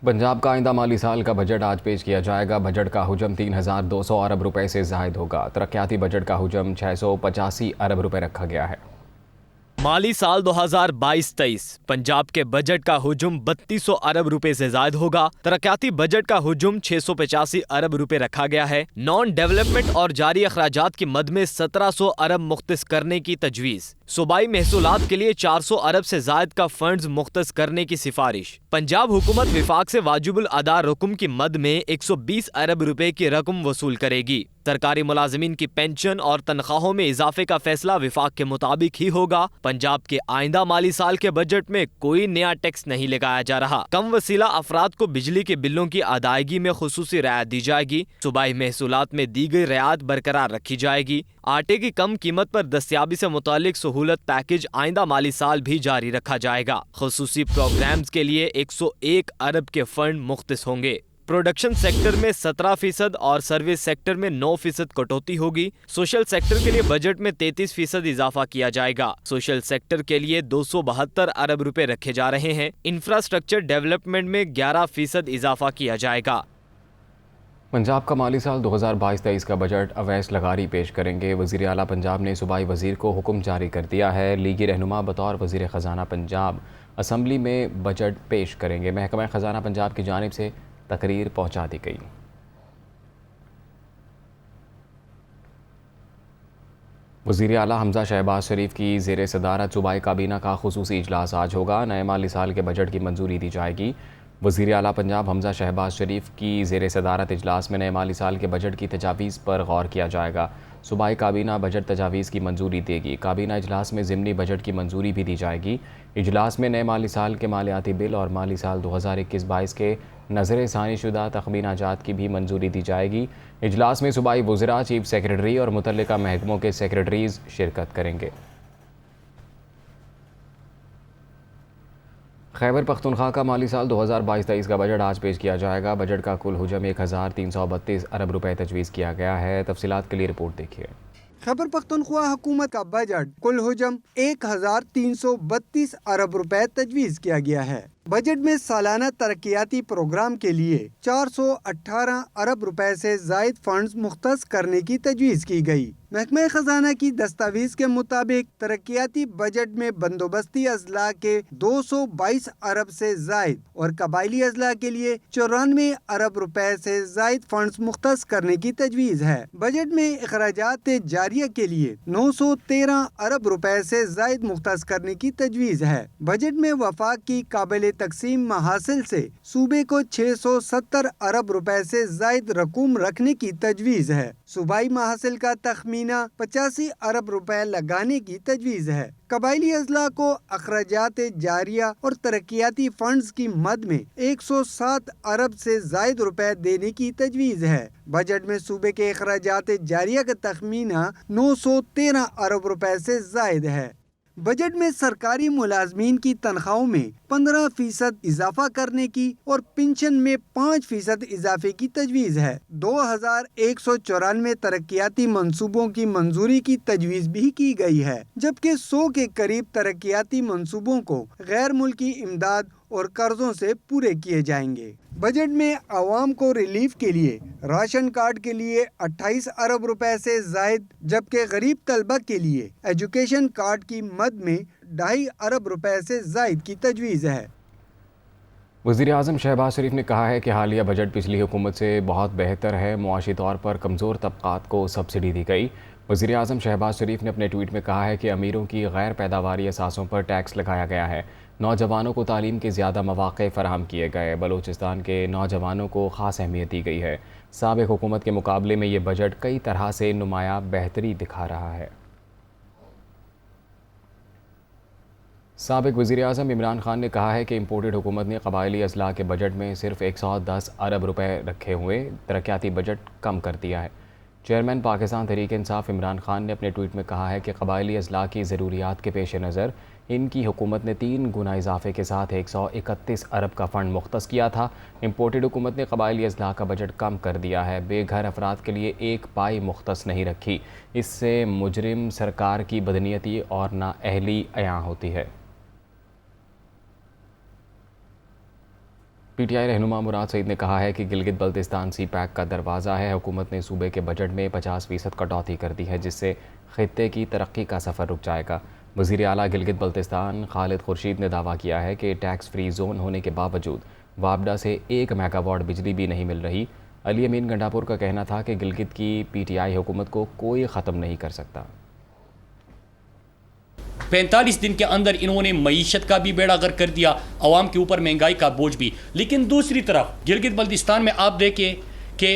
पंजाब का आइंदा माली साल का बजट आज पेश किया जाएगा। बजट का हुजम 3,200 अरब रुपए से जायद होगा। तरक्याती बजट का हुजम 685 अरब रुपए रखा गया है। माली साल 2022-23 पंजाब के बजट का हुजूम 3200 अरब रुपए से ज्यादा होगा। तरक्याती बजट का हुजूम 685 अरब रुपए रखा गया है। नॉन डेवलपमेंट और जारी अखराजात की मद में 1700 अरब मुख्तस करने की तजवीज़। सूबाई महसूलात के लिए 400 अरब से जायद का फंड्स मुख्तस करने की सिफारिश। पंजाब हुकूमत विफाक से वाजिबुल अदा रकम की मद में 120 अरब रुपए की रकम वसूल करेगी। सरकारी मुलाजिमीन की पेंशन और तनख्वाहों में इजाफे का फैसला विफाक के मुताबिक ही होगा। पंजाब के आइंदा माली साल के बजट में कोई नया टैक्स नहीं लगाया जा रहा। कम वसीला अफराद को बिजली के बिलों की अदायगी में खुसूसी रियायत दी जाएगी। सूबाई महसूलात में दी गई रियायत बरकरार रखी जाएगी। आटे की कम कीमत पर दस्तयाबी से मुतालिक सहूलत पैकेज आइंदा माली साल भी जारी रखा जाएगा। खुसूसी प्रोग्राम्स के लिए 101 अरब के फंड मुख्तस होंगे। प्रोडक्शन सेक्टर में 17% और सर्विस सेक्टर में 9% कटौती होगी। सोशल सेक्टर के लिए बजट में 33% इजाफा किया जाएगा। सोशल सेक्टर के लिए 272 अरब रुपए रखे जा रहे हैं। इंफ्रास्ट्रक्चर डेवलपमेंट में 11% इजाफा किया जाएगा। पंजाब का माली साल 2022-23 का बजट अवैस लगारी पेश करेंगे। वज़ीर आला पंजाब ने सूबाई वज़ीर को हुक्म जारी कर दिया है। लीगी रहनुमा बतौर वज़ीर ख़जाना पंजाब असम्बली में बजट पेश करेंगे। महकमा ख़जाना पंजाब की जानिब से तकरीर पहुँचा दी गई। वज़ीर आला हमज़ा शहबाज शरीफ की ज़ेर सदारत सूबाई काबीना का खुसूसी इजलास आज होगा। नए माली साल के बजट की मंजूरी दी जाएगी। वज़ीर आला पंजाब हमज़ा शहबाज शरीफ की ज़ेर सदारत इजलास में नए माली साल के बजट की तजावीज़ पर गौर किया जाएगा। सूबाई काबीना बजट तजावीज़ की मंजूरी देगी। काबीना इजलास में ज़िमनी बजट की मंजूरी भी दी जाएगी। इजलास में नए माली साल के मालियाती बिल और माली साल 2021-22 के नज़र सानी शुदा तखमीना जात की भी मंजूरी दी जाएगी। इजलास में सूबाई वज़रा, चीफ सेक्रेटरी और मुतल्लिका महकमों के सेक्रेटरीज़ शिरकत करेंगे। खैबर पख्तूनख्वा का माली साल 2022-23 का बजट आज पेश किया जाएगा। बजट का कुल हुजम 1,332 अरब रुपए तजवीज़ किया गया है। तफसीलात के लिए रिपोर्ट देखिए। खैबर पख्तूनख्वा हुकूमत का बजट कुल हुजम 1,332 अरब रुपए तजवीज़ किया गया है। बजट में सालाना तरक्याती प्रोग्राम के लिए 418 अरब रुपए से जायद फंड्स मुख्तस करने की तजवीज़ की गई। महकमा खजाना की दस्तावेज के मुताबिक तरक्याती बजट में बंदोबस्ती अजला के 222 अरब से जायद और कबायली अजला के लिए 94 अरब रुपए से जायद फंड्स मुख्तस करने की तजवीज़ है। बजट में अखराजात जारिया के लिए 913 अरब रुपए से जायद मुख्तस करने की तजवीज़ है। बजट में वफाक की काबिल तकसीम महासिल से सूबे को 670 अरब रुपए से जायद रकूम रखने की तजवीज़ है। सूबाई महासिल का तखमीना 85 अरब रुपए लगाने की तजवीज़ है। कबायली अजला को अखराजात जारिया और तरक्याती फंड्स की मद में 107 अरब से जायद रुपए देने की तजवीज़ है। बजट में सूबे के अखराजात जारिया का तखमीना 913 अरब रुपए से जायद है। बजट में सरकारी मुलाजमीन की तनख्वाहों में 15% इजाफा करने की और पेंशन में 5% इजाफे की तजवीज़ है। 2194 तरक्याती मंसूबों की मंजूरी की तजवीज़ भी की गई है, जबकि 100 के करीब तरक्याती मंसूबों को गैर मुल्की इमदाद और कर्जों से पूरे किए जाएंगे। बजट में आवाम को रिलीफ के लिए राशन कार्ड के लिए 28 अरब रुपए से जायद, जबकि गरीब तलबा के लिए एजुकेशन कार्ड की मद में 2.5 अरब रुपए से जायद की तजवीज़ है। वज़ीर आज़म शहबाज शरीफ ने कहा है कि हालिया बजट पिछली हुकूमत से बहुत बेहतर है। मुआशी तौर पर कमज़ोर तबक़ात को सब्सिडी दी गई। वज़ीर आज़म शहबाज शरीफ ने अपने ट्वीट में कहा है कि अमीरों की गैर पैदावारी असासों पर टैक्स लगाया गया है। नौजवानों को तालीम के ज़्यादा मौक़े फ़राहम किए गए। बलूचिस्तान के नौजवानों को ख़ास अहमियत दी गई है। साबिक़ हुकूमत के मुकाबले में ये बजट कई तरह से नुमाया बेहतरी दिखा रहा है। साबिक़ वज़ीर आज़म इमरान खान ने कहा है कि इम्पोर्टेड हुकूमत ने कबायली अजला के बजट में सिर्फ 110 अरब रुपए रखे हुए तरक्याती बजट कम कर दिया है। चेयरमैन पाकिस्तान तहरीक इंसाफ इमरान खान ने अपने ट्वीट में कहा है कि कबायली अजला की ज़रूरियात के पेश नज़र इनकी हुकूमत ने 3 गुना इजाफे के साथ 131 अरब का फ़ंड मुख्तस किया था। इम्पोर्टेड हुकूमत ने कबायली अजला का बजट कम कर दिया है। बेघर अफराद के लिए एक पाई मुख्तस नहीं रखी। इससे मुजरिम सरकार की बदनीयती और नाअहली अयां होती है। पीटीआई रहनुमा मुराद सईद ने कहा है कि गिलगित बल्तिस्तान सी पैक का दरवाज़ा है। हुकूमत ने सूबे के बजट में 50% कटौती कर दी है, जिससे खित्ते की तरक्की का सफ़र रुक जाएगा। वज़ीर आला गिलगित बल्तिस्तान खालिद खुर्शीद ने दावा किया है कि टैक्स फ्री जोन होने के बावजूद वापडा से 1 मेगावाट बिजली भी नहीं मिल रही। अली अमीन गंडापुर का कहना था कि गिलगित की पीटीआई हुकूमत को कोई ख़त्म नहीं कर सकता। 45 दिन के अंदर इन्होंने मईशत का भी बेड़ा गर्क कर दिया, आवाम के ऊपर महंगाई का बोझ भी। लेकिन दूसरी तरफ गिलगित बल्तिस्तान में आप देखें कि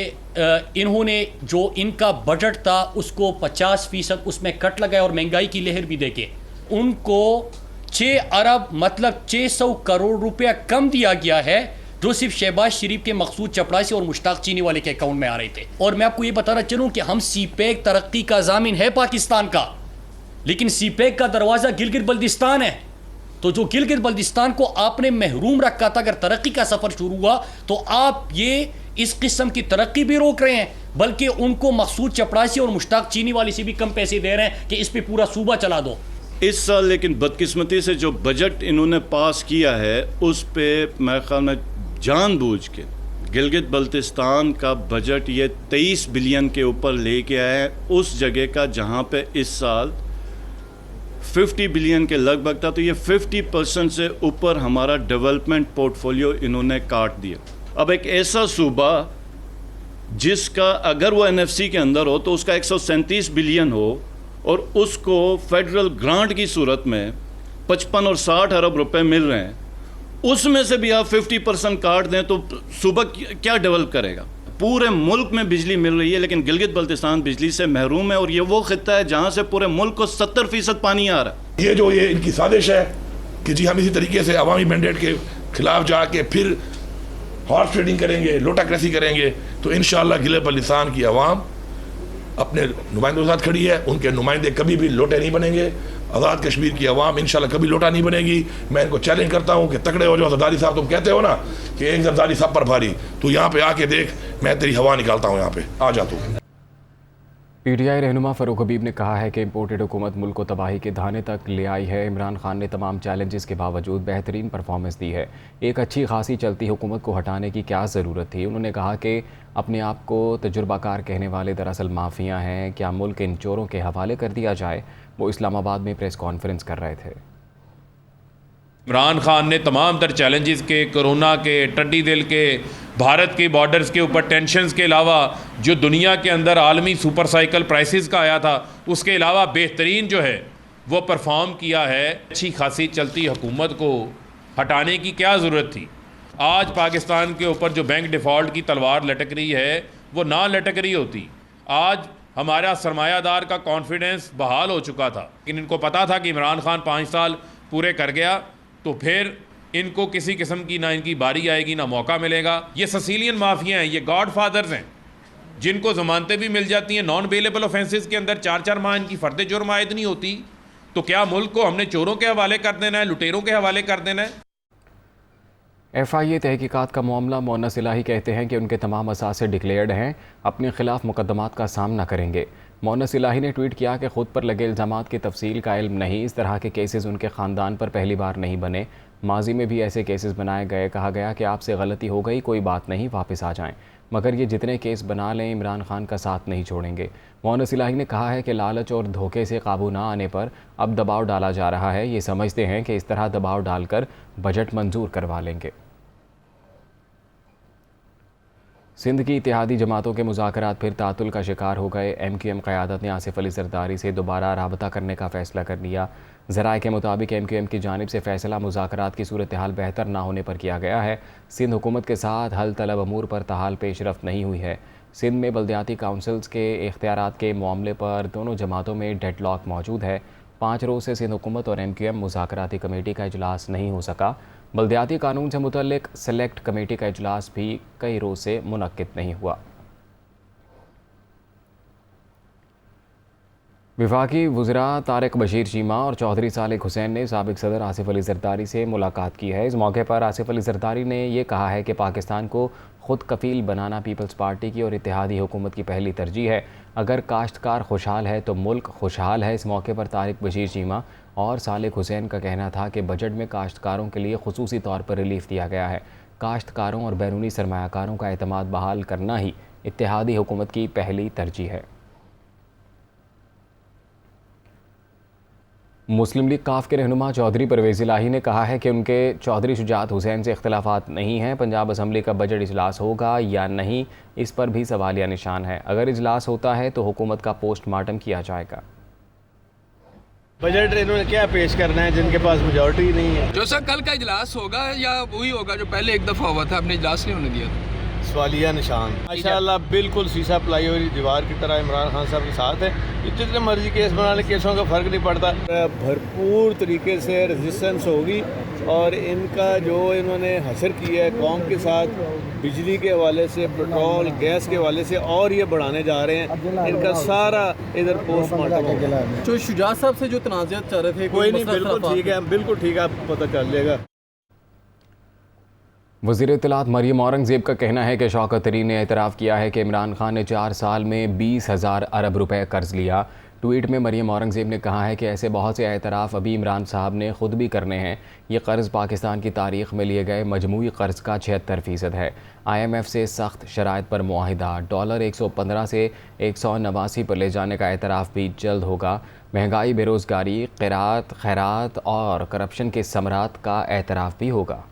इन्होंने जो इनका बजट था उसको 50% उसमें कट लगाया और महंगाई की लहर भी देखे। उनको 6 अरब मतलब 600 करोड़ रुपया कम दिया गया है, जो सिर्फ शहबाज शरीफ के मकसूद चपड़ासी और मुश्ताक चीनी वाले के अकाउंट में आ रहे थे। और मैं आपको ये बताना चलूँ कि हम सीपैक तरक्की का जामिन है पाकिस्तान का, लेकिन सीपैक का दरवाज़ा गिलगित बल्तिस्तान है। तो जो गिलगित बल्तिस्तान को आपने महरूम रखा था, अगर तरक्की का सफ़र शुरू हुआ तो आप ये इस किस्म की तरक्की भी रोक रहे हैं, बल्कि उनको मकसूद चपड़ासी और मुश्ताक चीनी वाले से भी कम पैसे दे रहे हैं कि इस पे पूरा सूबा चला दो। इस साल लेकिन बदकिस्मती से जो बजट इन्होंने पास किया है उस पे मेरे ख्याल में जानबूझ के गिलगित बल्तिस्तान का बजट ये 23 बिलियन के ऊपर लेके आए हैं, उस जगह का जहाँ पे इस साल 50 बिलियन के लगभग था। तो ये 50% से ऊपर हमारा डेवलपमेंट पोर्टफोलियो इन्होंने काट दिया। अब एक ऐसा सूबा जिसका अगर वो एनएफसी के अंदर हो तो उसका 137 बिलियन हो और उसको फेडरल ग्रांट की सूरत में 55 और 60 अरब रुपए मिल रहे हैं, उसमें से भी आप 50% काट दें तो सूबा क्या डेवलप करेगा। पूरे मुल्क में बिजली मिल रही है लेकिन गिलगित बल्तिस्तान बिजली से महरूम है, और ये वो खित्ता है जहाँ से पूरे मुल्क को 70% पानी आ रहा है। ये इनकी साजिश है कि जी हम इसी तरीके से अवामी मैंडेट के खिलाफ जाके फिर हॉर्स ट्रेडिंग करेंगे, लोटाक्रेसी करेंगे, तो इंशाअल्लाह गिलगित बल्तिस्तान की आवाम अपने नुमाइंदों के साथ खड़ी है। उनके नुमाइंदे कभी भी लोटे नहीं बनेंगे। आज़ाद कश्मीर की आवाम इंशाल्लाह कभी लोटा नहीं बनेगी। मैं इनको चैलेंज करता हूँ कि तकड़े हो जाओ। जरदारी साहब तुम कहते हो ना कि एक जरदारी सब पर भारी, तो यहाँ पे आके देख, मैं तेरी हवा निकालता हूँ, यहाँ पे आ जा तू। पीटीआई रहनुमा फ़ारूक हबीब ने कहा है कि इम्पोर्टेड हुकूमत मुल्क को तबाही के धाने तक ले आई है। इमरान खान ने तमाम चैलेंजेस के बावजूद बेहतरीन परफॉर्मेंस दी है। एक अच्छी खासी चलती हुकूमत को हटाने की क्या ज़रूरत थी। उन्होंने कहा कि अपने आप को तजुर्बाकार कहने वाले दरअसल माफिया हैं। क्या मुल्क इन चोरों के हवाले कर दिया जाए। वो इस्लामाबाद में प्रेस कॉन्फ्रेंस कर रहे थे। इमरान खान ने तमाम तर चैलेंजेस के, कोरोना के, टड्डी दिल के, भारत के बॉर्डर्स के ऊपर टेंशन्स के अलावा जो दुनिया के अंदर आलमी सुपर साइकिल प्राइसिस का आया था, उसके अलावा बेहतरीन जो है वो परफॉर्म किया है। अच्छी खासी चलती हुकूमत को हटाने की क्या ज़रूरत थी। आज पाकिस्तान के ऊपर जो बैंक डिफ़ॉल्ट की तलवार लटक रही है वो ना लटक रही होती। आज हमारा सरमायादार का कॉन्फिडेंस बहाल हो चुका था, लेकिन इनको पता था कि इमरान खान 5 साल पूरे कर गया तो फिर इनको किसी किस्म की ना इनकी बारी आएगी ना मौका मिलेगा। ये सिसिलियन माफिया हैं, ये गॉड फादर्स हैं, जिनको ज़मानतें भी मिल जाती हैं। नॉन बेलेबल ऑफेंसेस के अंदर 4-4 माह इनकी फ़र्द जुर्म आयद नहीं होती। तो क्या मुल्क को हमने चोरों के हवाले कर देना है, लुटेरों के हवाले कर देना है। FIA तहकीकात का मामला मोनस इलाही कहते हैं कि उनके तमाम असासे डिक्लेयर्ड हैं, अपने खिलाफ मुकदमात का सामना करेंगे। मोनस इलाही ने ट्वीट किया कि खुद पर लगे इल्ज़ामात की तफसील का इल्म नहीं। इस तरह के केसेस उनके ख़ानदान पर पहली बार नहीं बने, माजी में भी ऐसे केसेस बनाए गए। कहा गया कि आपसे गलती हो गई, कोई बात नहीं, वापस आ जाएं, मगर ये जितने केस बना लें इमरान खान का साथ नहीं छोड़ेंगे। मोनस इलाही ने कहा है कि लालच और धोखे से काबू ना आने पर अब दबाव डाला जा रहा है। ये समझते हैं कि इस तरह दबाव डालकर बजट मंजूर करवा लेंगे। सिंध की इत्तेहादी जमातों के मुज़ाकरात फिर तातुल का शिकार हो गए। MQM क़यादत ने आसिफ अली ज़रदारी से दोबारा राबता करने का फ़ैसला कर लिया। ज़राए के मुताबिक MQM की जानिब से फ़ैसला मुज़ाकरात की सूरत हाल बेहतर ना होने पर किया गया है। सिंध हुकूमत के साथ हल तलब अमूर पर ताहाल पेशरफ्त नहीं हुई है। सिंध में बल्दियाती काउंसिल्स के इख्तियारात के मामले पर दोनों जमातों में डेडलॉक मौजूद है। 5 रोज़ से सिंध हुकूमत और MQM मुज़ाकराती कमेटी का इजलास नहीं हो सका। बल्दियाती कानून से मुतल्लिक सेलेक्ट कमेटी का इजलास भी कई रोज़ से मुनक्किद नहीं हुआ। वफाकी वज़रा तारिक बशीर चीमा और चौधरी सालिक हुसैन ने साबिक़ सदर आसिफ अली ज़रदारी से मुलाकात की है। इस मौके पर आसिफ अली ज़रदारी ने यह कहा है कि पाकिस्तान को ख़ुद कफ़ील बनाना पीपल्स पार्टी की और इत्तेहादी हुकूमत की पहली तरजीह है। अगर काश्तकार खुशहाल है तो मुल्क खुशहाल है। इस मौके पर तारिक बशीर चीमा और सालिक हुसैन का कहना था कि बजट में काश्तकारों के लिए खुसूसी तौर पर रिलीफ दिया गया है। काश्तकारों और बैरूनी सरमायाकारों का एतमाद बहाल करना ही इत्तेहादी हुकूमत की पहली तरजीह है। मुस्लिम लीग काफ के रहनुमा चौधरी परवेज़ इलाही ने कहा है कि उनके चौधरी शुजात हुसैन से इख्तिलाफात नहीं हैं। पंजाब असम्बली का बजट इजलास होगा या नहीं, इस पर भी सवालिया निशान है। अगर इजलास होता है तो हुकूमत का पोस्टमार्टम किया जाएगा। बजट इन्होंने क्या पेश करना है जिनके पास मेजॉरिटी नहीं है। जो सर कल का इजलास होगा या वही होगा जो पहले एक दफ़ा हुआ था, आपने इजलास नहीं होने दिया था। सवालिया निशान। माशाल्लाह बिल्कुल शीशा पलाई हुई दीवार की तरह इमरान खान साहब के साथ है। जितने मर्जी केस बना ले, केसों का फ़र्क नहीं पड़ता। भरपूर तरीके से रेजिस्टेंस होगी और इनका जो इन्होंने हसर किया है कौम के साथ, बिजली के हवाले से, पेट्रोल गैस के हवाले से, और ये बढ़ाने जा रहे हैं। इनका सारा इधर पोस्टमार्टम। जो शुजात साहब से जो तनाज़ात चल रहे थे, कोई नहीं, बिल्कुल ठीक है, बिल्कुल ठीक है, पता चल जाएगा। वज़ीर इत्तलात मरियम औरंगज़ेब का कहना है कि शौकत तरीन ने एतराफ़ किया है कि इमरान खान ने 4 साल में 20,000 अरब रुपए कर्ज़ लिया। ट्वीट में मरियम औरंगज़ेब ने कहा है कि ऐसे बहुत से एतराफ़ अभी इमरान साहब ने ख़ुद भी करने हैं। ये कर्ज़ पाकिस्तान की तारीख़ में लिए गए मजमूई कर्ज़ का 76% है। IMF से सख्त शराइत पर मुआहिदा, डॉलर 115 से 189 पर ले जाने का एतराफ़ भी जल्द होगा। महंगाई, बेरोज़गारी, क़िरात, खैरात और करप्शन के समरात का एतराफ़ भी होगा।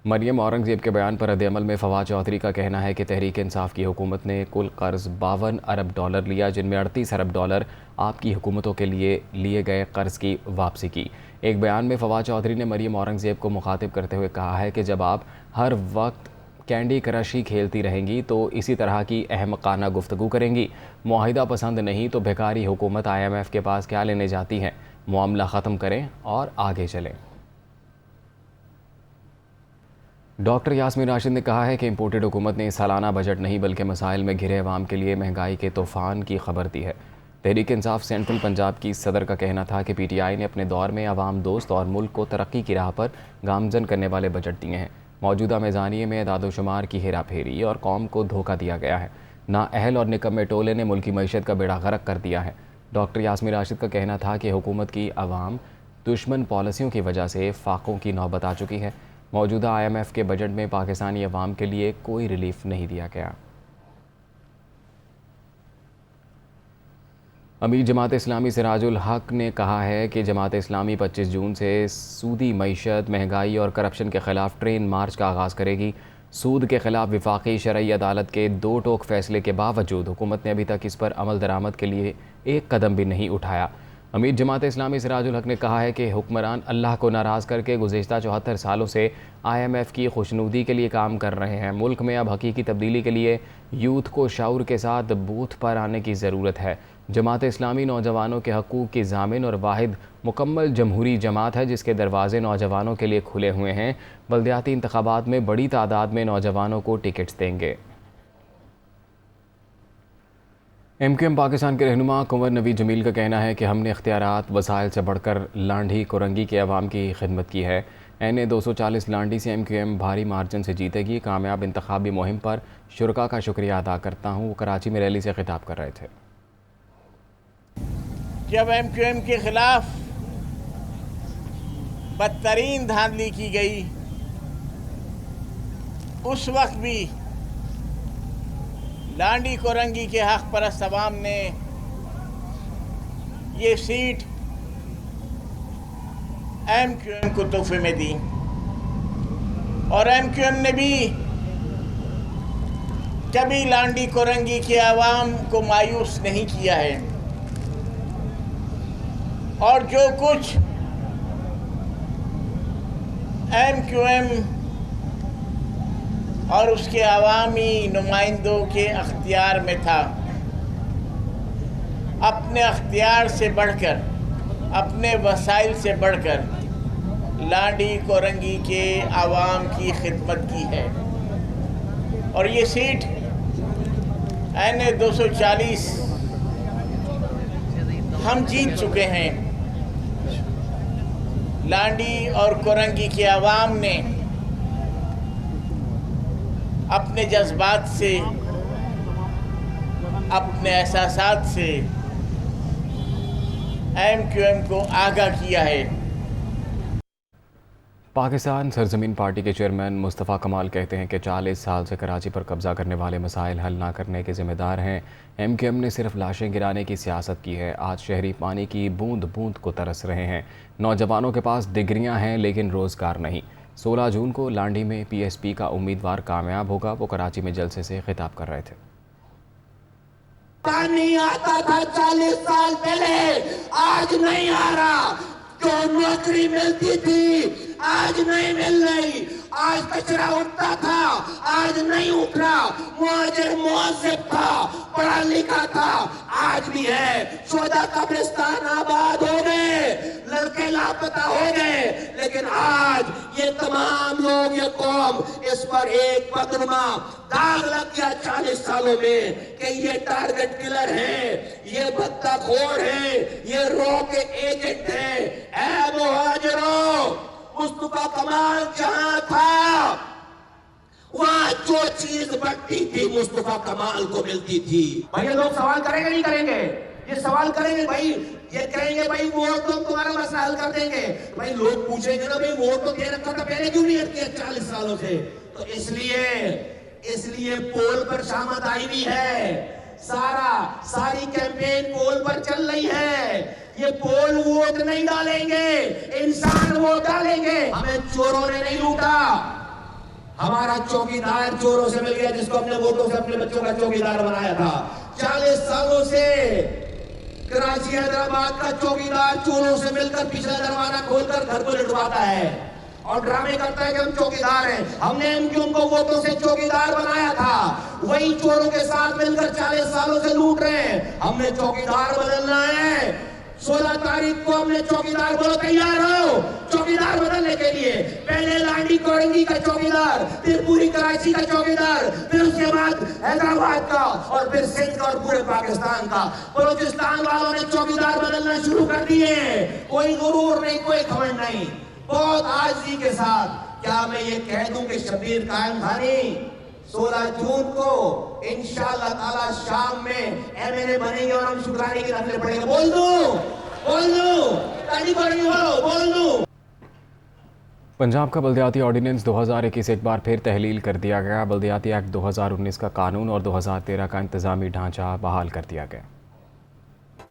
मरियम औरंगज़ेब के बयान पर रद्द-ए-अमल में फवाद चौधरी का कहना है कि तहरीक इंसाफ की हुकूमत ने कुल कर्ज़ 52 अरब डॉलर लिया, जिनमें 38 अरब डॉलर आपकी हुकूमतों के लिए लिए गए कर्ज़ की वापसी की। एक बयान में फवाद चौधरी ने मरियम औरंगज़ेब को मुखातिब करते हुए कहा है कि जब आप हर वक्त कैंडी क्रश ही खेलती रहेंगी तो इसी तरह की अहमकाना गुफ्तगू करेंगी। मुआहिदा पसंद नहीं तो भिखारी हुकूमत IMF के पास क्या लेने जाती है। मामला ख़त्म करें और आगे चलें। डॉक्टर यास्मीन राशिद ने कहा है कि इम्पोर्टेड हुकूमत ने सालाना बजट नहीं बल्कि मसाइल में घिरे अवाम के लिए महंगाई के तूफ़ान की खबर दी है। तहरीक इंसाफ सेंट्रल पंजाब की सदर का कहना था कि PTI ने अपने दौर में अवाम दोस्त और मुल्क को तरक्की की राह पर गामजन करने वाले बजट दिए हैं। मौजूदा मेज़ानिए में दादोशुमार की हेरा फेरी और कौम को धोखा दिया गया है। नाअहल और निकम्मे टोले ने मुल्क की मईशत का बेड़ा गर्क कर दिया है। डॉक्टर यास्मीन राशिद का कहना था कि हुकूमत की अवाम दुश्मन पॉलिसियों की वजह से फाकों की नौबत आ चुकी है। मौजूदा IMF के बजट में पाकिस्तानी अवाम के लिए कोई रिलीफ नहीं दिया गया। अमीर जमात इस्लामी सिराजुल हक ने कहा है कि जमात इस्लामी 25 जून से सूदी मईशत, महंगाई और करप्शन के ख़िलाफ़ ट्रेन मार्च का आगाज़ करेगी। सूद के ख़िलाफ़ विफाकी शरई अदालत के 2 टोक फैसले के बावजूद हुकूमत ने अभी तक इस पर अमल दरामद के लिए एक कदम भी नहीं उठाया। अमीर जमात इस्लामी सिराजुल हक ने कहा है कि हुक्मरान अल्लाह को नाराज़ करके गुज़िश्ता 74 सालों से IMF की खुशनुदी के लिए काम कर रहे हैं। मुल्क में अब हकीकी तब्दीली के लिए यूथ को शऊर के साथ बूथ पर आने की ज़रूरत है। जमात इस्लामी नौजवानों के हकूक़ की ज़ामिन और वाहिद मुकम्मल जमहूरी जमात है जिसके दरवाज़े नौजवानों के लिए खुले हुए हैं। बल्दियाती इंतखाबात में बड़ी तादाद में नौजवानों को टिकट्स देंगे। MQM पाकिस्तान के रहनुमा कुंवर नवीद जमील का कहना है कि हमने इख्तियारात वसाइल से बढ़कर लांढी कोरंगी के अवाम की खिदमत की है। NA 240 लांढी से MQM भारी मार्जिन से जीतेगी। कामयाब इंतखाबी मुहिम पर शुरका का शुक्रिया अदा करता हूँ। वो कराची में रैली से खिताब कर रहे थे। जब MQM के खिलाफ बदतरीन धांधली की गई उस वक्त भी लांडी कोरंगी के हक परस्त अवाम ने ये सीट MQM को तोहफे में दी और MQM ने भी कभी लांडी कोरंगी के अवाम को मायूस नहीं किया है और जो कुछ MQM और उसके अवामी नुमाइंदों के अख्तियार में था, अपने अख्तियार से बढ़कर, अपने वसाइल से बढ़कर लांडी कोरंगी के अवाम की खिदमत की है। और ये सीट NA 240 हम जीत चुके हैं। लांडी और कोरंगी के अवाम ने अपने जज्बात से, अपने एहसासात से MQM को आगाह किया है पाकिस्तान सरजमीन पार्टी के चेयरमैन मुस्तफ़ा कमाल कहते हैं कि 40 साल से कराची पर कब्जा करने वाले मसाइल हल ना करने के ज़िम्मेदार हैं। MKM ने सिर्फ लाशें गिराने की सियासत की है। आज शहरी पानी की बूंद बूंद को तरस रहे हैं। नौजवानों के पास डिग्रियां हैं लेकिन रोज़गार नहीं। 16 जून को लांडी में PSP का उम्मीदवार कामयाब होगा। वो कराची में जलसे से खिताब कर रहे थे। पानी आता था 40 साल पहले, आज नहीं आ रहा। जो नौकरी मिलती थी आज नहीं मिल रही। आज कचरा उठता था आज नहीं उठ रहा। मुआजिर मुआजिब था, पढ़ा लिखा था, आज भी है। 14 कब्रिस्तान आबाद हो गए, लड़के लापता हो गए, लेकिन आज ये तमाम लोग, ये कौम, इस पर एक बदनुमा दाग लग गया 40 सालों में कि ये टारगेट किलर हैं, ये बदतखोर हैं, ये रॉ के एजेंट हैं। ऐ मुहाजिरों, मुस्तफा कमाल जहां था वहां जो चीज बढ़ती थी मुस्तफा कमाल को मिलती थी। भाई ये लोग सवाल करेंगे नहीं करेंगे? ये सवाल करेंगे भाई, ये कहेंगे भाई वोट तो हम तुम्हारा मसला हल कर देंगे। भाई लोग पूछेंगे ना भाई वोट तो दे रखा था पहले क्यों नहीं किया 40 सालों से? तो इसलिए पोल पर शामत आई हुई है। सारी कैंपेन पोल पर चल रही है। ये पोल वोट नहीं डालेंगे, इंसान वोट डालेंगे। हमें चोरों ने नहीं लूटा, हमारा चौकीदार चोरों से मिल गया, जिसको अपने वोटों से अपने बच्चों का चौकीदार बनाया था। 40 सालों से कराची हैदराबाद का चौकीदार चोरों से मिलकर पिछला दरवाजा खोलकर घर को लुटवाता है और ड्रामे करता है कि हम चौकीदार हैं। हमने MKM को वोटों से चौकीदार बनाया था, वही चोरों के साथ मिलकर 40 सालों से लूट रहे हैं। हमने चौकीदार बदलना है। 16 तारीख को हमने चौकीदार बोलो, तैयार हो चौकीदार बदलने के लिए। पहले लांडी कोरंगी का चौकीदार, फिर पूरी कराची का चौकीदार, फिर उसके बाद हैदराबाद का, और फिर सिंध का और पूरे पाकिस्तान का। बलूचिस्तान वालों ने चौकीदार बदलना शुरू कर दिए। कोई गुरूर नहीं, कोई घमंड नहीं, बहुत आजिज़ी के साथ। क्या मैं ये कह दूं कि शबीर कायम खानी 16 जून को इंशाअल्लाह ताला शाम में MLA बनेंगे और हम शुक्राने की नफलें पढ़ेंगे? बोल दूं ताली पढ़ेंगे, बोल दूं। पंजाब का बल्दियाती ऑर्डिनेंस 2021 एक बार फिर तहलील कर दिया गया। बल्दियाती एक्ट 2019 का कानून और 2013 का इंतजामी ढांचा बहाल कर दिया गया।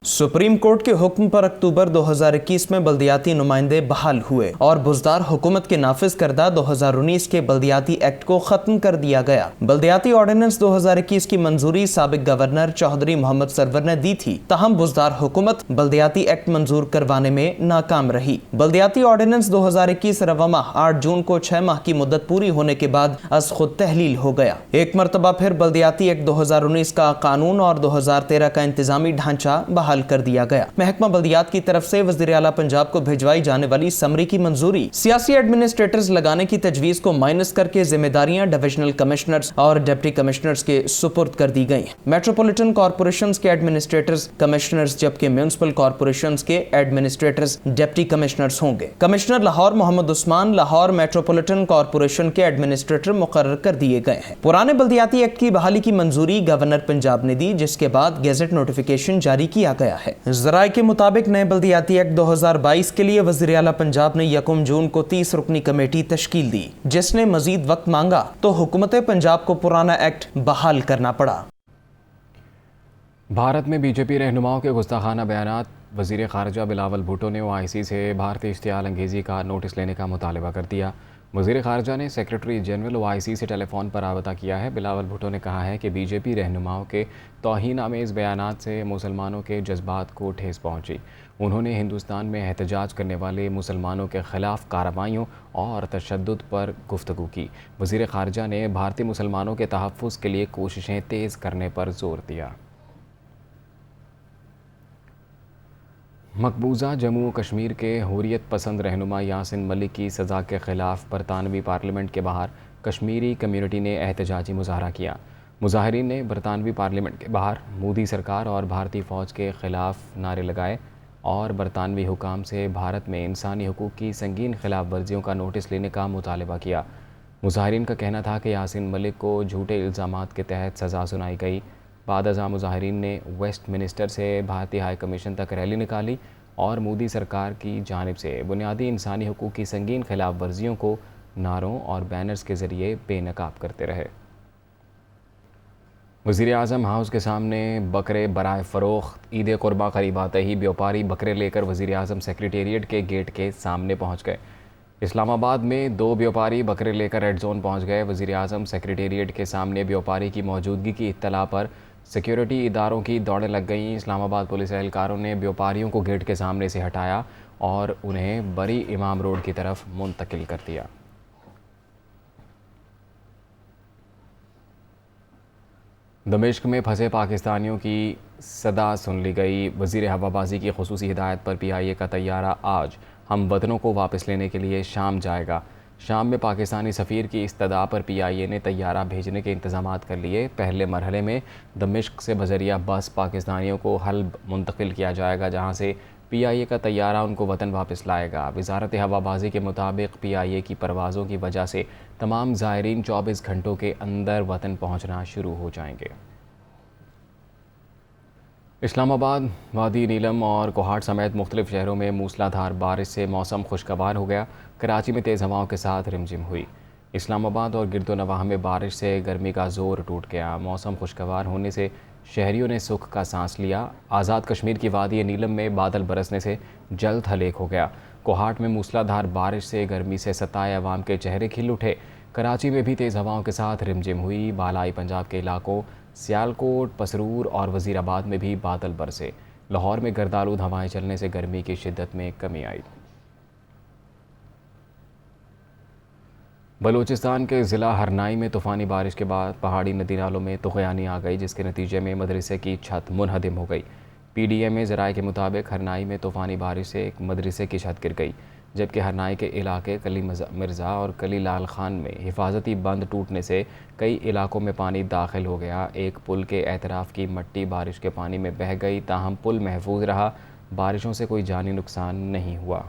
सुप्रीम कोर्ट के हुक्म पर अक्टूबर 2021 में बल्दियाती नुमाइंदे बहाल हुए और बुज़दार हुकूमत के नाफिज करदा 2019 के बल्दियाती एक्ट को खत्म कर दिया गया। बल्दियाती ऑर्डिनेंस 2021 की मंजूरी साबिक गवर्नर चौधरी मोहम्मद सरवर ने दी थी, ताहम बुज़दार हुकूमत बल्दियाती एक्ट मंजूर करवाने में नाकाम रही। बल्दियाती ऑर्डिनेंस 2021 रवामा 8 जून को 6 माह की मुद्दत पूरी होने के बाद अज खुद तहलील हो गया। एक मरतबा फिर बल्दियाती एक्ट 2019 का कानून और 2013 का इंतजामी ढांचा बहाल कर दिया गया। महकमा बल्दियात की तरफ से वज़ीर आला पंजाब को भिजवाई जाने वाली समरी की मंजूरी सियासी एडमिनिस्ट्रेटर्स लगाने की तजवीज को माइनस करके जिम्मेदारियां डिविजनल कमिश्नर्स और डिप्टी कमिश्नर्स के सुपुर्द कर दी गई। मेट्रोपॉलिटन कॉर्पोरेशंस के एडमिनिस्ट्रेटर्स कमिश्नर्स, जबकि म्यूनिसिपल कॉर्पोरेशंस के एडमिनिस्ट्रेटर्स डिप्टी कमिश्नर्स होंगे। Commissioner Lahore Mohammad Usman Lahore metropolitan corporation के एडमिनिस्ट्रेटर मुकर्रर कर दिए गए हैं। पुराने बल्दियाती एक्ट की बहाली की मंजूरी गवर्नर पंजाब ने दी, जिसके बाद गेजेट नोटिफिकेशन जारी किया गया है। ज़राए के मुताबिक नए बल्दियाती एक्ट 2022 के लिए वज़ीर आला पंजाब ने 1 जून को 30 रुकनी कमेटी तश्कील दी, जिसने मजीद वक्त मांगा तो हुकूमत पंजाब को पुराना एक्ट बहाल करना पड़ा। भारत में BJP रहनुमाओं के गुस्ताखाना बयानात। वज़ीर ख़ारजा बिलावल भुट्टो ने OIC से भारतीय इश्तियाल अंगेज़ी का नोटिस लेने का मुतालबा कर दिया। वज़ीर ख़ारजा ने सेक्रेटरी जनरल OIC से टेलीफोन पर राबता किया है। बिलावल भुट्टो ने कहा है कि BJP रहनुमाओं के तौहीन आमेज़ बयानात से मुसलमानों के जज्बात को ठेस पहुँची। उन्होंने हिंदुस्तान में एहतजाज करने वाले मुसलमानों के ख़िलाफ़ कार्रवाइयों और तशद्दुद पर गुफ्तगू की। वज़ीर ख़ारजा ने भारतीय मुसलमानों के तहफ़्फ़ुज़ के लिए कोशिशें तेज़ करने पर ज़ोर दिया। मकबूजा जम्मू व कश्मीर के हुर्रियत पसंद रहनुमा यासिन मलिक की सज़ा के ख़िलाफ़ बरतानवी पार्लियामेंट के बाहर कश्मीरी कम्यूनिटी ने एहतजाजी मुज़ाहरा किया। मुज़ाहिरीन ने बरतानवी पार्लियामेंट के बाहर मोदी सरकार और भारतीय फ़ौज के ख़िलाफ़ नारे लगाए और बरतानवी हुकाम से भारत में इंसानी हुकूक़ की संगीन खिलाफ वर्जियों का नोटिस लेने का मुतालबा किया। मुज़ाहिरीन का कहना था कि यासिन मलिक को झूठे इल्ज़ामात के तहत सज़ा सुनाई गई। बाद अज़ां मुज़ाहिरीन ने वेस्ट मिनिस्टर से भारतीय हाई कमीशन तक रैली निकाली और मोदी सरकार की जानिब से बुनियादी इंसानी हुकूक की संगीन खिलाफ वर्जियों को नारों और बैनर्स के ज़रिए बेनकाब करते रहे। वज़ीर आज़म हाउस के सामने बकरे बराए फ़रोख्त। ईद कुर्बा करीब आते ही व्यापारी बकरे लेकर वज़ीर आज़म सेक्रेटेरिएट के गेट के सामने पहुँच गए। इस्लामाबाद में 2 व्यापारी बकरे लेकर रेड जोन पहुँच गए। वज़ीर आज़म सेक्रेटेरिएट के सामने व्यापारी की मौजूदगी की इत्तला पर सिक्योरिटी इदारों की दौड़ें लग गईं। इस्लामाबाद पुलिस एहलकारों ने व्यापारियों को गेट के सामने से हटाया और उन्हें बरी इमाम रोड की तरफ मुंतकिल कर दिया। दमिश्क में फंसे पाकिस्तानियों की सदा सुन ली गई। वज़ीर हवाबाजी की खुसूसी हिदायत पर PIA का तैयारा आज हम वतनों को वापस लेने के लिए शाम जाएगा। शाम में पाकिस्तानी सफ़ीर की इस्तदा पर PIA ने तैयारा भेजने के इंतज़ामात कर लिए। पहले मरहले में दमिश्क से बजरिया बस पाकिस्तानियों को हल्ब मुंतकिल किया जाएगा, जहाँ से PIA का तैयारा उनको वतन वापस लाएगा। वज़ारत हवाबाजी के मुताबिक PIA की परवाज़ों की वजह से तमाम ज़ायरीन 24 घंटों के अंदर वतन पहुँचना शुरू हो जाएंगे। इस्लामाबाद, वादी नीलम और कोहाट समेत मुख्तलिफ शहरों में मूसलाधार बारिश से मौसम खुशगवार हो गया। कराची में तेज़ हवाओं के साथ रिमझिम हुई। इस्लामाबाद और गिरदोनवाह में बारिश से गर्मी का ज़ोर टूट गया। मौसम खुशगवार होने से शहरियों ने सुख का सांस लिया। आज़ाद कश्मीर की वादी नीलम में बादल बरसने से जल्द हलेक हो गया। कोहाट में मूसलाधार बारिश से गर्मी से सताए अवाम के चेहरे खिल उठे। कराची में भी तेज़ हवाओं के साथ रिमझिम हुई। बालाई पंजाब के इलाकों सियालकोट, पसरूर और वज़ीराबाद में भी बादल बरसे। लाहौर में गर्दालूद हवाएं चलने से गर्मी की शिद्दत में कमी आई। बलूचिस्तान के ज़िला हरनाई में तूफ़ानी बारिश के बाद पहाड़ी नदी नालों में तुग़यानी आ गई, जिसके नतीजे में मदरसे की छत मुनहदिम हो गई। PDMA ज़राए के मुताबिक हरनाई में तूफ़ानी बारिश से एक मदरसे की छत गिर गई, जबकि हरनाई के इलाके कली मिर्ज़ा और कली लाल खान में हिफाजती बंद टूटने से कई इलाकों में पानी दाखिल हो गया। एक पुल के एतराफ़ की मट्टी बारिश के पानी में बह गई, ताहम पुल महफूज रहा। बारिशों से कोई जानी नुकसान नहीं हुआ।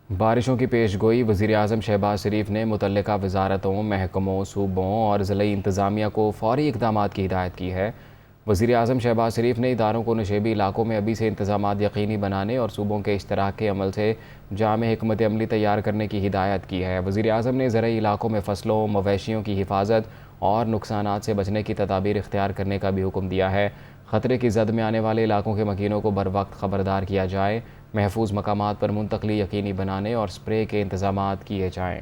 बारिशों की पेशगोई। वज़ीर आज़म शहबाज शरीफ ने मुतल्लिका वज़ारतों, महकमों, सूबों और ज़िले इंतज़ामिया को फ़ौरी इक़दामात की हिदायत की है। वज़ीर आज़म शहबाज शरीफ ने इदारों को नशेबी इलाकों में अभी से इंतज़ामात यकीनी बनाने और सूबों के इश्तराक के अमल से जामे हिकमत अमली तैयार करने की हिदायत की है। वज़ीर आज़म ने ज़रई इलाकों में फसलों, मवेशियों की हिफाजत और नुकसानात से बचने की तदाबीर इख्तियार करने का भी हुक्म दिया है। ख़तरे की जद में आने वाले इलाकों के मकीनों को बर वक्त ख़बरदार किया जाए। महफूज मकामात पर मुंतकली यकीनी बनाने और स्प्रे के इंतज़ामात किए जाएँ।